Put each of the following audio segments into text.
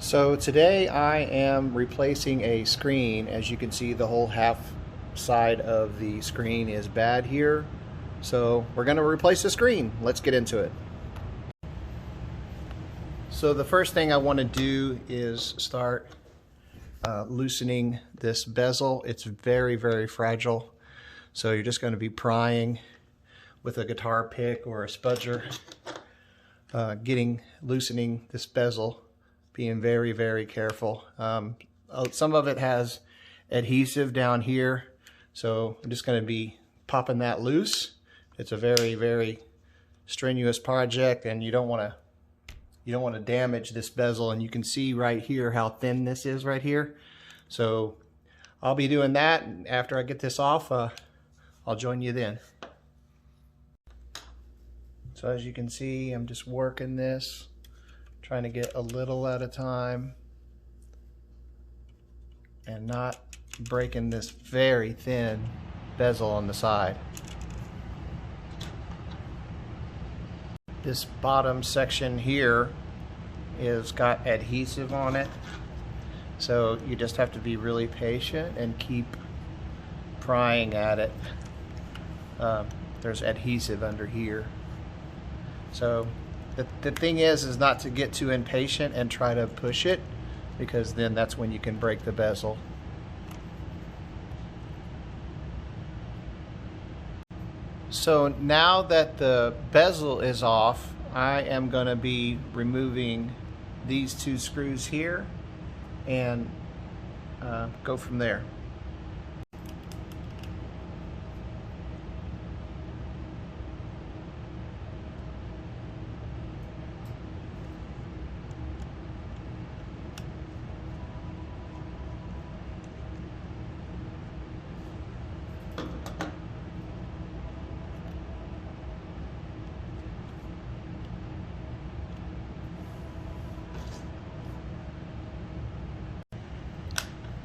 So today I am replacing a screen. As you can see, the whole half side of the screen is bad here. So we're going to replace the screen. Let's get into it. So the first thing I want to do is start loosening this bezel. It's very, very fragile. So you're just going to be prying with a guitar pick or a spudger, loosening this bezel, being very, very careful. Some of it has adhesive down here, so I'm just going to be popping that loose. It's a very, very strenuous project, and you don't want to damage this bezel. And you can see right here how thin this is right here. So I'll be doing that, and after I get this off, I'll join you then. So as you can see, I'm just working this, trying to get a little at a time and not breaking this very thin bezel on the side. This bottom section here is got adhesive on it, so you just have to be really patient and keep prying at it. There's adhesive under here. So the thing is not to get too impatient and try to push it, because then that's when you can break the bezel. So now that the bezel is off, I am going to be removing these two screws here and go from there.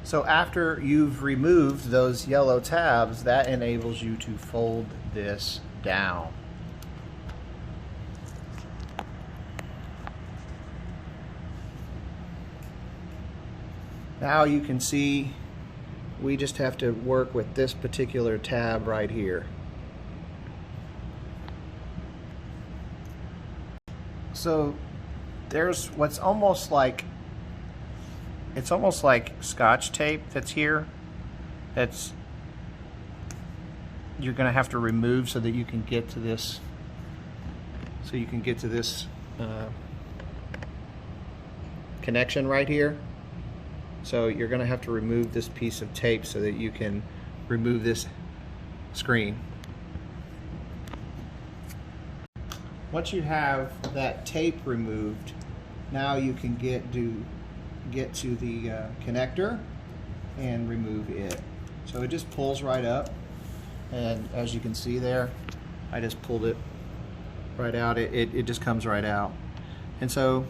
So after you've removed those yellow tabs, that enables you to fold this down. Now you can see we just have to work with this particular tab right here. So there's what's almost like, it's almost like Scotch tape that's here. That's you're going to have to remove so that you can get to this. So you can get to this connection right here. So you're going to have to remove this piece of tape so that you can remove this screen. Once you have that tape removed, now you can get to the connector and remove it. So it just pulls right up, and as you can see there, I just pulled it right out. It just comes right out, and so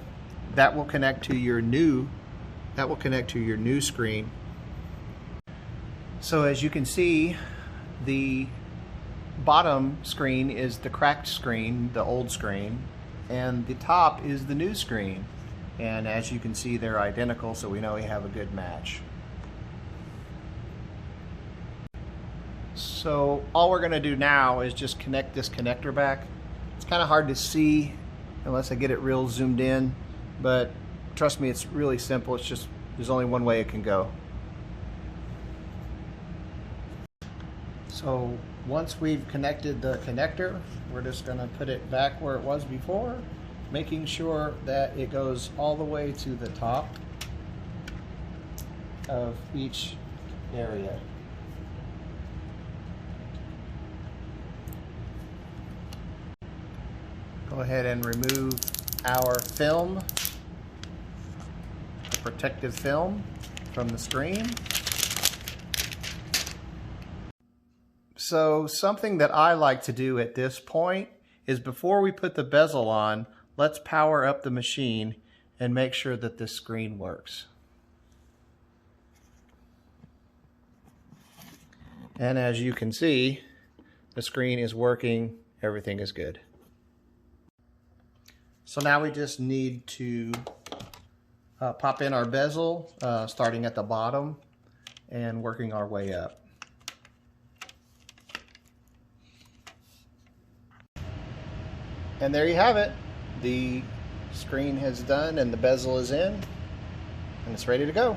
that will connect to your new screen. So as you can see, the bottom screen is the cracked screen, the old screen, and the top is the new screen. And as you can see, they're identical, so we know we have a good match. So all we're going to do now is just connect this connector back. It's kind of hard to see unless I get it real zoomed in, but trust me, it's really simple. It's just, there's only one way it can go. So once we've connected the connector, we're just going to put it back where it was before, making sure that it goes all the way to the top of each area. Go ahead and remove our film, the protective film, from the screen. So something that I like to do at this point is, before we put the bezel on, let's power up the machine and make sure that this screen works. And as you can see, the screen is working, everything is good. So now we just need to pop in our bezel, starting at the bottom and working our way up. And there you have it. The screen has done and the bezel is in and it's ready to go.